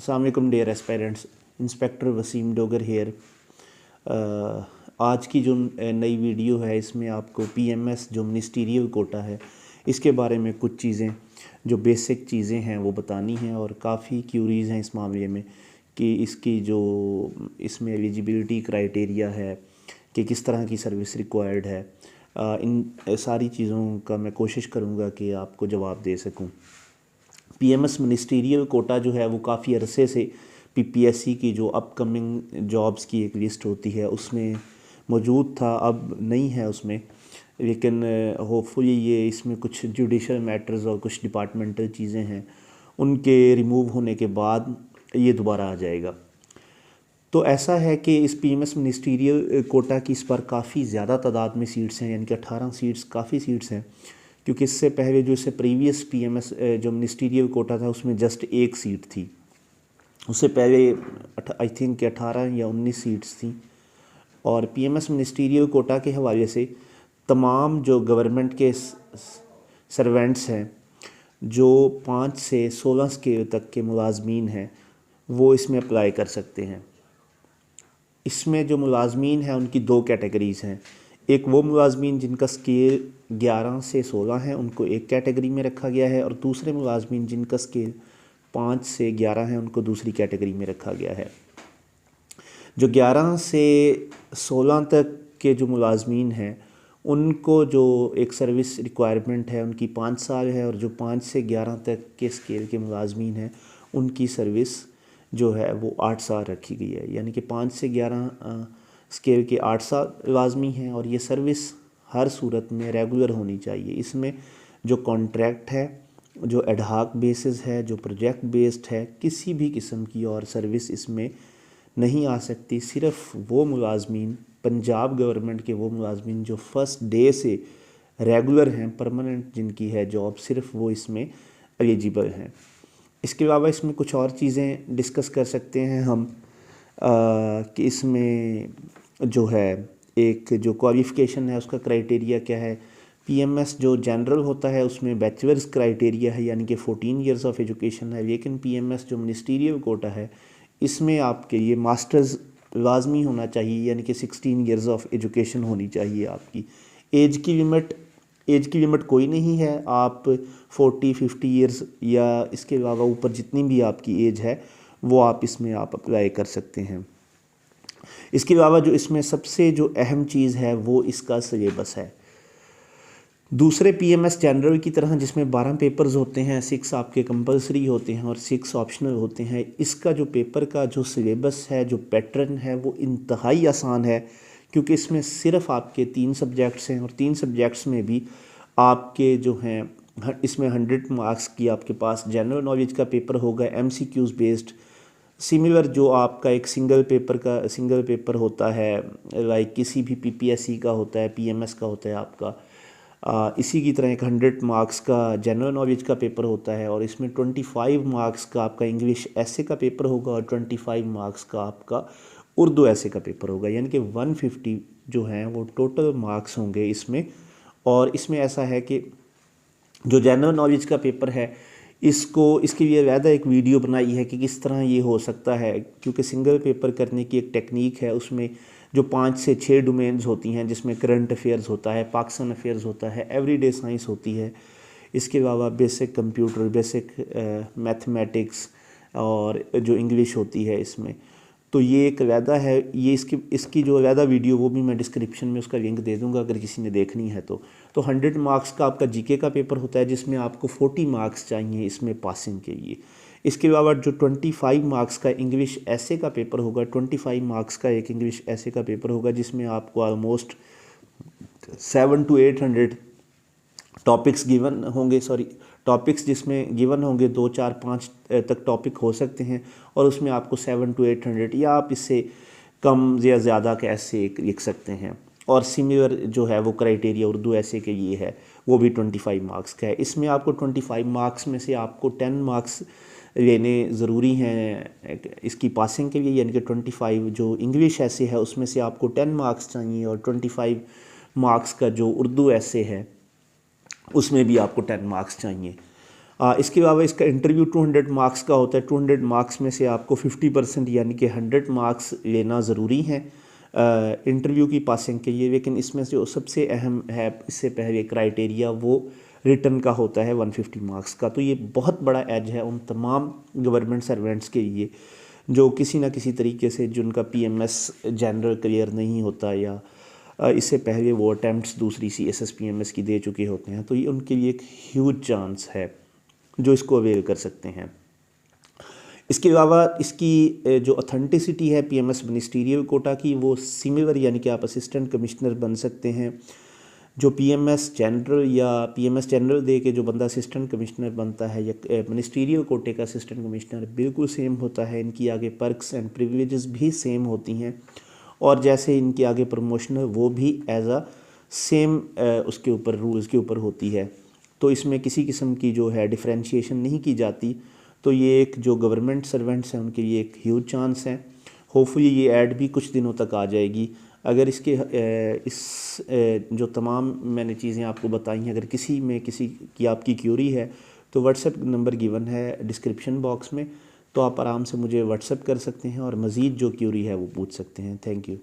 अस्सलाम वालेकुम dear aspirants, inspector Waseem Dogar here. आज की जो नई वीडियो है इसमें आपको पीएमएस जो मिनिस्टीरियल कोटा है इसके बारे में कुछ चीज़ें जो बेसिक चीज़ें हैं वो बतानी हैं और काफ़ी क्यूरीज़ हैं इस मामले में कि इसकी जो इसमें एलिजिबिलिटी क्राइटेरिया है कि किस तरह की सर्विस रिक्वायर्ड है। इन सारी चीज़ों का मैं कोशिश करूँगा कि आपको जवाब दे सकूँ। पीएमएस मिनिस्टीरियल कोटा जो है वो काफ़ी अरसे से पीपीएससी की जो अपकमिंग जॉब्स की एक लिस्ट होती है उसमें मौजूद था, अब नहीं है उसमें, लेकिन होपफुली ये इसमें कुछ जुडिशल मैटर्स और कुछ डिपार्टमेंटल चीज़ें हैं उनके रिमूव होने के बाद ये दोबारा आ जाएगा। तो ऐसा है कि इस पीएमएस मिनिस्टीरियल कोटा की इस पर काफ़ी ज़्यादा तादाद में सीट्स हैं, यानी कि 18 सीट्स काफ़ी सीट्स हैं, क्योंकि इससे पहले जो इससे प्रीवियस पीएमएस जो मिनिस्टीरियल कोटा था उसमें जस्ट एक सीट थी। उससे पहले आई थिंक कि 18 या 19 सीट्स थी। और पीएमएस मिनिस्टीरियल कोटा के हवाले से तमाम जो गवर्नमेंट के सर्वेंट्स हैं जो 5 से 16 स्केल तक के मुलाजमीन हैं वो इसमें अप्लाई कर सकते हैं। इसमें जो मुलाजमीन हैं उनकी दो कैटेगरीज़ हैं। एक वो मुलाजमीन जिनका स्केल 11 से 16 है उनको एक कैटेगरी में रखा गया है, और दूसरे मुलाजमीन जिनका स्केल 5 से 11 है उनको दूसरी कैटेगरी में रखा गया है। जो 11 से 16 तक के जो मुलाजमीन हैं उनको जो एक सर्विस रिक्वायरमेंट है उनकी 5 साल है, और जो 5 से 11 तक के स्केल के मुलाजमीन हैं उनकी सर्विस जो है वो 8 साल रखी गई है। यानी कि 5 से 11 स्केल के 8 साल लाजमी हैं, और ये सर्विस हर सूरत में रेगुलर होनी चाहिए। इसमें जो कॉन्ट्रैक्ट है, जो एडहाक बेसिस है, जो प्रोजेक्ट बेस्ड है, किसी भी किस्म की और सर्विस इसमें नहीं आ सकती। सिर्फ वो मुलाजमीन, पंजाब गवर्नमेंट के वो मुलाजमीन जो फ़र्स्ट डे से रेगुलर हैं, परमानेंट जिनकी है जॉब, सिर्फ वो इसमें एलिजिबल हैं। इसके अलावा इसमें कुछ और चीज़ें डिस्कस कर सकते हैं हम कि इसमें जो है एक जो क्वालिफ़िकेशन है उसका क्राइटेरिया क्या है। पीएमएस जो जनरल होता है उसमें बैचलर्स क्राइटेरिया है, यानी कि 14 ईयर्स ऑफ एजुकेशन है, लेकिन पीएमएस जो मिनिस्टीरियल कोटा है इसमें आपके ये मास्टर्स लाजमी होना चाहिए, यानी कि 16 ईयर्स ऑफ एजुकेशन होनी चाहिए आपकी। एज की लिमिट कोई नहीं है, आप 40-50 ईयर्स या इसके अलावा ऊपर जितनी भी आपकी एज है वो आप इसमें आप अप्लाई कर सकते हैं। इसके अलावा जो इसमें सबसे जो अहम चीज़ है वो इसका सिलेबस है। दूसरे पीएमएस जनरल की तरह जिसमें 12 पेपर्स होते हैं, 6 आपके कंपलसरी होते हैं और 6 ऑप्शनल होते हैं, इसका जो पेपर का जो सिलेबस है, जो पैटर्न है वो इंतहाई आसान है, क्योंकि इसमें सिर्फ आपके 3 सब्जेक्ट्स हैं, और 3 सब्जेक्ट्स में भी आपके जो हैं इसमें 100 मार्क्स की आपके पास जनरल नॉलेज का पेपर होगा, एमसीक्यूज़ बेस्ड। सिमिलर जो आपका एक सिंगल पेपर होता है, लाइक किसी भी पीपीएससी का होता है, पीएमएस का होता है आपका, इसी की तरह एक 100 मार्क्स का जनरल नॉलेज का पेपर होता है, और इसमें 25 मार्क्स का आपका इंग्लिश ऐसे का पेपर होगा और 25 मार्क्स का आपका उर्दू ऐसे का पेपर होगा, यानी कि 150 जो हैं वो टोटल मार्क्स होंगे इसमें। और इसमें ऐसा है कि जो जनरल नॉलेज का पेपर है इसके लिए अलहदा एक वीडियो बनाई है कि किस तरह ये हो सकता है, क्योंकि सिंगल पेपर करने की एक टेक्निक है। उसमें जो 5 से 6 डोमेन्स होती हैं, जिसमें करंट अफेयर्स होता है, पाकिस्तान अफेयर्स होता है, एवरीडे साइंस होती है, इसके अलावा बेसिक कंप्यूटर, बेसिक मैथमेटिक्स और जो इंग्लिश होती है इसमें। तो ये एक अलहदा है, ये इसकी जो अलहदा वीडियो वो भी मैं डिस्क्रिप्शन में उसका लिंक दे दूंगा अगर किसी ने देखनी है तो। 100 मार्क्स का आपका जीके का पेपर होता है जिसमें आपको 40 मार्क्स चाहिए इसमें पासिंग के लिए। इसके अलावा जो 25 मार्क्स का इंग्लिश ऐसे का पेपर होगा, 25 मार्क्स का एक इंग्लिश ऐसे का पेपर होगा जिसमें आपको ऑलमोस्ट 700 to 800 टॉपिक्स गिवन होंगे, टॉपिक्स जिसमें गिवन होंगे, 2 4 5 तक टॉपिक हो सकते हैं, और उसमें आपको 700 to 800 या आप इससे कम या ज़्यादा के ऐसे लिख सकते हैं। और सिमिलर जो है वो क्राइटेरिया उर्दू ऐसे के लिए है, वो भी 25 मार्क्स का है। इसमें आपको 25 मार्क्स में से आपको 10 मार्क्स लेने ज़रूरी हैं इसकी पासिंग के लिए, यानी कि 25 जो इंग्लिश ऐसे है उसमें से आपको 10 मार्क्स चाहिए, और 25 मार्क्स का जो उर्दू ऐसे है उसमें भी आपको 10 मार्क्स चाहिए। इसके अलावा इसका इंटरव्यू 200 मार्क्स का होता है। 200 मार्क्स में से आपको 50% यानी कि 100 मार्क्स लेना ज़रूरी है इंटरव्यू की पासिंग के लिए। लेकिन इसमें जो सबसे अहम है इससे पहले क्राइटेरिया वो रिटर्न का होता है 150 मार्क्स का। तो ये बहुत बड़ा एज है उन तमाम गवर्नमेंट सर्वेंट्स के लिए जो किसी ना किसी तरीके से जिनका PMS जनरल क्लियर नहीं होता या इससे पहले वो अटैम्प्ट्स दूसरी CSS PMS की दे चुके होते हैं। तो ये उनके लिए एक ह्यूज चांस है जो इसको अवेल कर सकते हैं। इसके अलावा इसकी जो ऑथेंटिसिटी है PMS मिनिस्टीरियल कोटा की वो सिमिलर, यानी कि आप असिस्टेंट कमिश्नर बन सकते हैं। जो PMS जनरल या PMS जनरल दे के जो बंदा असिस्टेंट कमिश्नर बनता है या मिनिस्टीरियल कोटे का असिस्टेंट कमिश्नर बिल्कुल सेम होता है। इनकी आगे पर्क्स एंड प्रिविलेजेस भी सेम होती हैं और जैसे इनके आगे प्रमोशनल वो भी एज अ सेम उसके ऊपर रूल्स के ऊपर होती है। तो इसमें किसी किस्म की जो है डिफ्रेंशिएशन नहीं की जाती। तो ये एक जो गवर्नमेंट सर्वेंट्स हैं उनके लिए एक ह्यूज चांस है। होपफुली ये ऐड भी कुछ दिनों तक आ जाएगी। अगर इसके जो तमाम मैंने चीज़ें आपको बताई हैं, अगर किसी में किसी की आपकी क्यूरी है तो व्हाट्सएप नंबर गिवन है डिस्क्रिप्शन बॉक्स में, तो आप आराम से मुझे व्हाट्सएप कर सकते हैं और मज़ीद जो क्यूरी है वो पूछ सकते हैं। Thank you.